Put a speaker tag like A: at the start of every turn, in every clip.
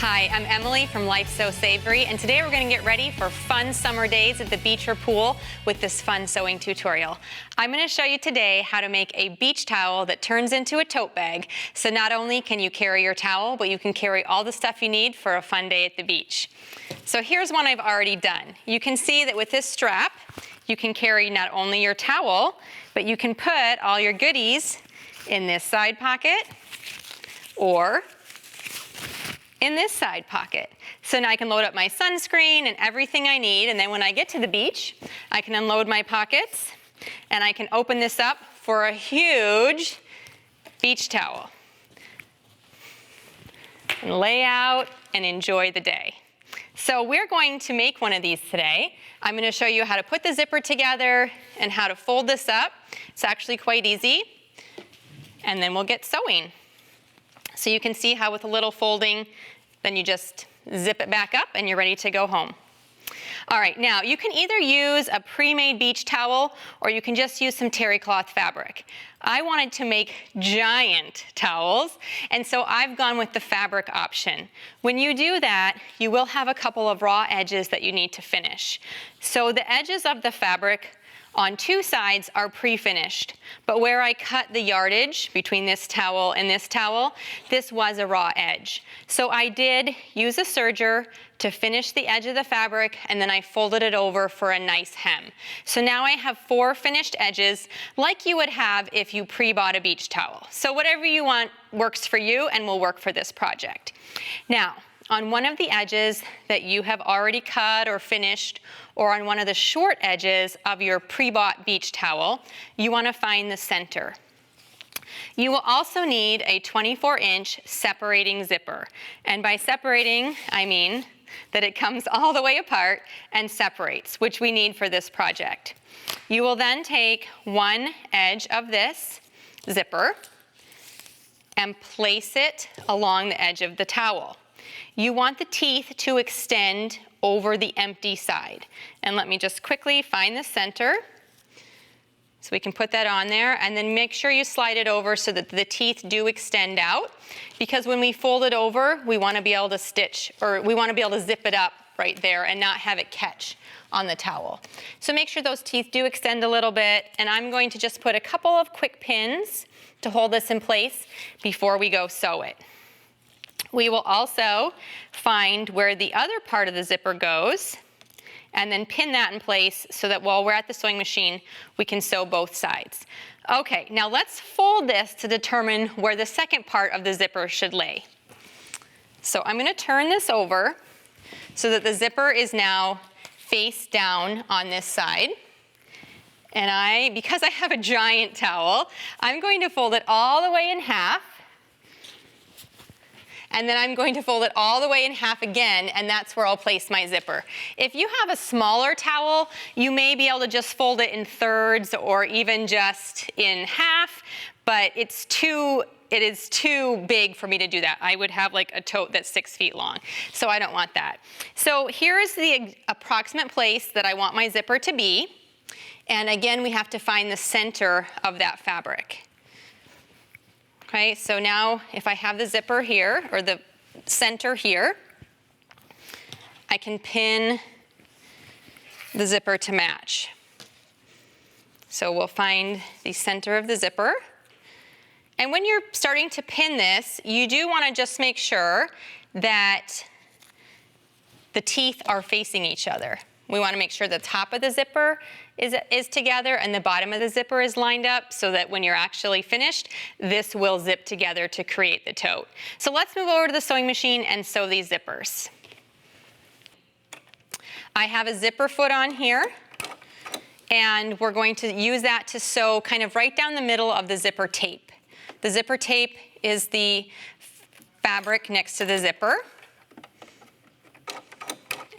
A: Hi, I'm Emily from Life So Savory, and today we're going to get ready for fun summer days at the beach or pool with this fun sewing tutorial. I'm going to show you today how to make a beach towel that turns into a tote bag. So not only can you carry your towel, but you can carry all the stuff you need for a fun day at the beach. So here's one I've already done. You can see that with this strap, you can carry not only your towel, but you can put all your goodies in this side pocket or in this side pocket. So now I can load up my sunscreen and everything I need, and then when I get to the beach, I can unload my pockets and I can open this up for a huge beach towel and lay out and enjoy the day. So we're going to make one of these today. I'm going to show you how to put the zipper together and how to fold this up. It's actually quite easy. And then we'll get sewing. So you can see how with a little folding, then you just zip it back up and you're ready to go home. All right, now you can either use a pre-made beach towel or you can just use some terry cloth fabric. I wanted to make giant towels, and so I've gone with the fabric option. When you do that, you will have a couple of raw edges that you need to finish. So the edges of the fabric on two sides are pre-finished, but where I cut the yardage between this towel and this was a raw edge. So I did use a serger to finish the edge of the fabric, and then I folded it over for a nice hem. So now I have 4 finished edges like you would have if you pre-bought a beach towel. So whatever you want works for you and will work for this project. Now, on one of the edges that you have already cut or finished, or on one of the short edges of your pre-bought beach towel, you want to find the center. You will also need a 24-inch separating zipper. And by separating, I mean that it comes all the way apart and separates, which we need for this project. You will then take one edge of this zipper and place it along the edge of the towel. You want the teeth to extend over the empty side. And let me just quickly find the center. So we can put that on there, and then make sure you slide it over so that the teeth do extend out. Because when we fold it over, we want to be able to stitch, or we want to be able to zip it up right there and not have it catch on the towel. So make sure those teeth do extend a little bit, and I'm going to just put a couple of quick pins to hold this in place before we go sew it. We will also find where the other part of the zipper goes and then pin that in place so that while we're at the sewing machine, we can sew both sides. Okay, now let's fold this to determine where the second part of the zipper should lay. So I'm going to turn this over so that the zipper is now face down on this side. And because I have a giant towel, I'm going to fold it all the way in half. And then I'm going to fold it all the way in half again, and that's where I'll place my zipper. If you have a smaller towel, you may be able to just fold it in thirds or even just in half, but it is too big for me to do that. I would have like a tote that's 6 feet long, so I don't want that. So here's the approximate place that I want my zipper to be, and again, we have to find the center of that fabric. Okay, so now if I have the zipper here, or the center here, I can pin the zipper to match. So we'll find the center of the zipper. And when you're starting to pin this, you do want to just make sure that the teeth are facing each other. We want to make sure the top of the zipper is together and the bottom of the zipper is lined up so that when you're actually finished, this will zip together to create the tote. So let's move over to the sewing machine and sew these zippers. I have a zipper foot on here, and we're going to use that to sew kind of right down the middle of the zipper tape. The zipper tape is the fabric next to the zipper.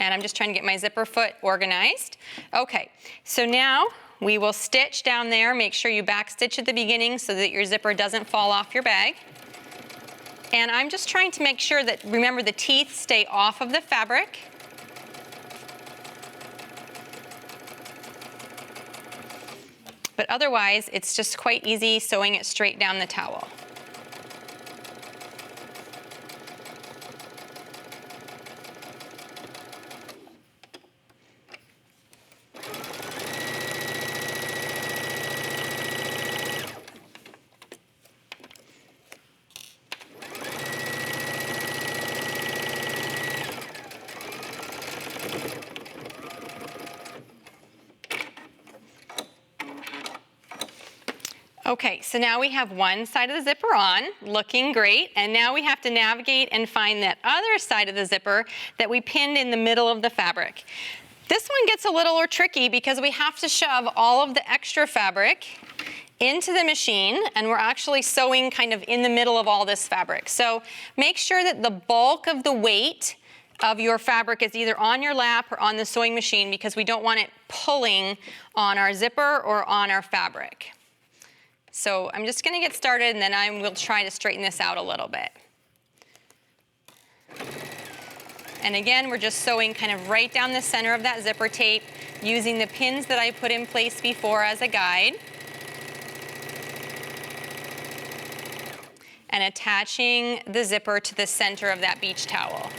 A: And I'm just trying to get my zipper foot organized. Okay, so now we will stitch down there. Make sure you back stitch at the beginning so that your zipper doesn't fall off your bag. And I'm just trying to make sure that, remember, the teeth stay off of the fabric. But otherwise, it's just quite easy sewing it straight down the towel. Okay, so now we have one side of the zipper on, looking great, and now we have to navigate and find that other side of the zipper that we pinned in the middle of the fabric. This one gets a little tricky because we have to shove all of the extra fabric into the machine, and we're actually sewing kind of in the middle of all this fabric. So make sure that the bulk of the weight of your fabric is either on your lap or on the sewing machine, because we don't want it pulling on our zipper or on our fabric. So I'm just going to get started, and then I will try to straighten this out a little bit. And again, we're just sewing kind of right down the center of that zipper tape, using the pins that I put in place before as a guide, and attaching the zipper to the center of that beach towel.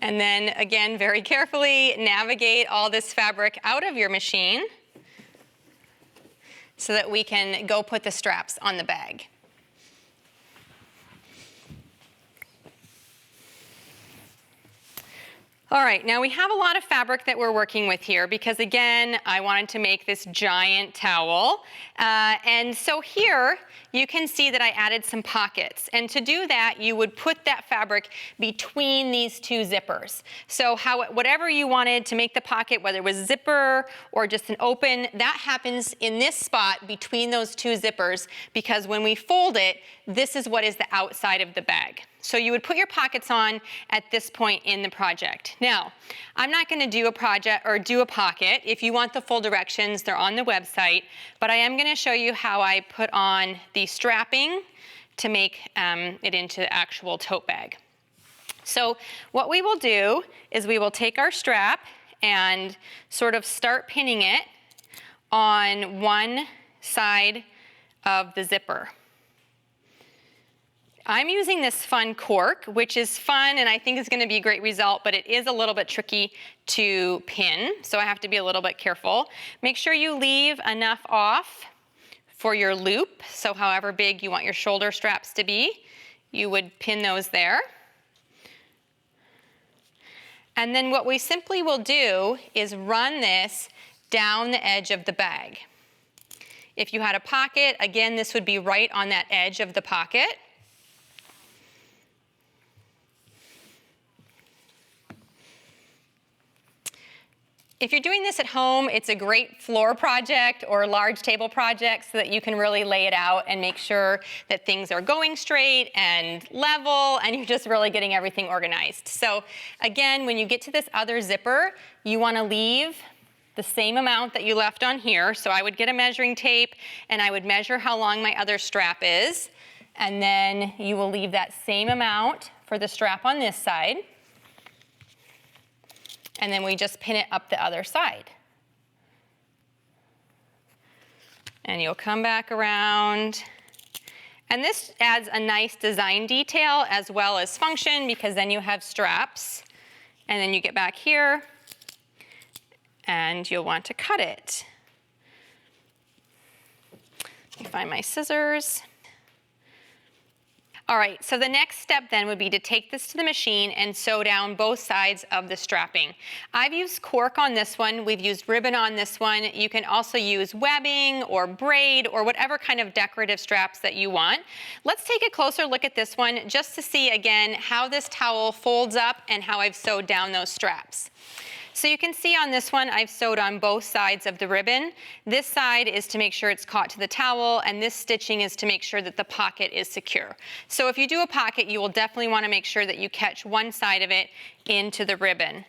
A: And then again, very carefully navigate all this fabric out of your machine so that we can go put the straps on the bag. All right, now we have a lot of fabric that we're working with here because, again, I wanted to make this giant towel. And so here you can see that I added some pockets. And to do that, you would put that fabric between these two zippers. So whatever you wanted to make the pocket, whether it was zipper or just an open, that happens in this spot between those two zippers, because when we fold it, this is what is the outside of the bag. So you would put your pockets on at this point in the project. Now, I'm not going to do a project or do a pocket. If you want the full directions, they're on the website. But I am going to show you how I put on the strapping to make it into the actual tote bag. So what we will do is we will take our strap and sort of start pinning it on one side of the zipper. I'm using this fun cork, which is fun and I think is going to be a great result, but it is a little bit tricky to pin, so I have to be a little bit careful. Make sure you leave enough off for your loop, so however big you want your shoulder straps to be, you would pin those there. And then what we simply will do is run this down the edge of the bag. If you had a pocket, again, this would be right on that edge of the pocket. If you're doing this at home, it's a great floor project or large table project so that you can really lay it out and make sure that things are going straight and level and you're just really getting everything organized. So again, when you get to this other zipper, you want to leave the same amount that you left on here. So I would get a measuring tape and I would measure how long my other strap is. And then you will leave that same amount for the strap on this side. And then we just pin it up the other side. And you'll come back around. And this adds a nice design detail as well as function, because then you have straps. And then you get back here and you'll want to cut it. Let me find my scissors. All right, so the next step then would be to take this to the machine and sew down both sides of the strapping. I've used cork on this one. We've used ribbon on this one. You can also use webbing or braid or whatever kind of decorative straps that you want. Let's take a closer look at this one just to see again how this towel folds up and how I've sewed down those straps. So you can see on this one, I've sewed on both sides of the ribbon. This side is to make sure it's caught to the towel, and this stitching is to make sure that the pocket is secure. So if you do a pocket, you will definitely want to make sure that you catch one side of it into the ribbon.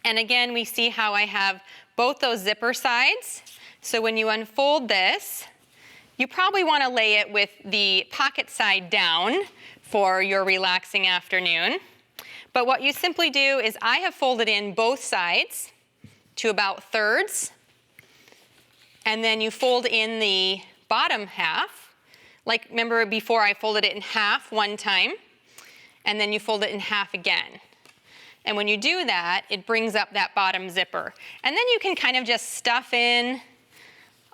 A: And again, we see how I have both those zipper sides. So when you unfold this, you probably want to lay it with the pocket side down for your relaxing afternoon. But what you simply do is I have folded in both sides to about thirds, and then you fold in the bottom half, Like, remember before I folded it in half one time, and then you fold it in half again. And when you do that, it brings up that bottom zipper. And then you can kind of just stuff in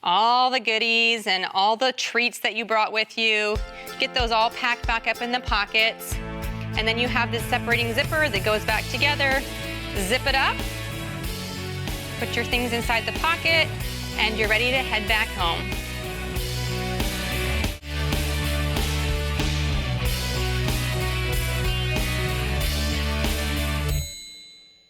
A: all the goodies and all the treats that you brought with you. Get those all packed back up in the pockets. And then you have this separating zipper that goes back together. Zip it up, put your things inside the pocket, and you're ready to head back home.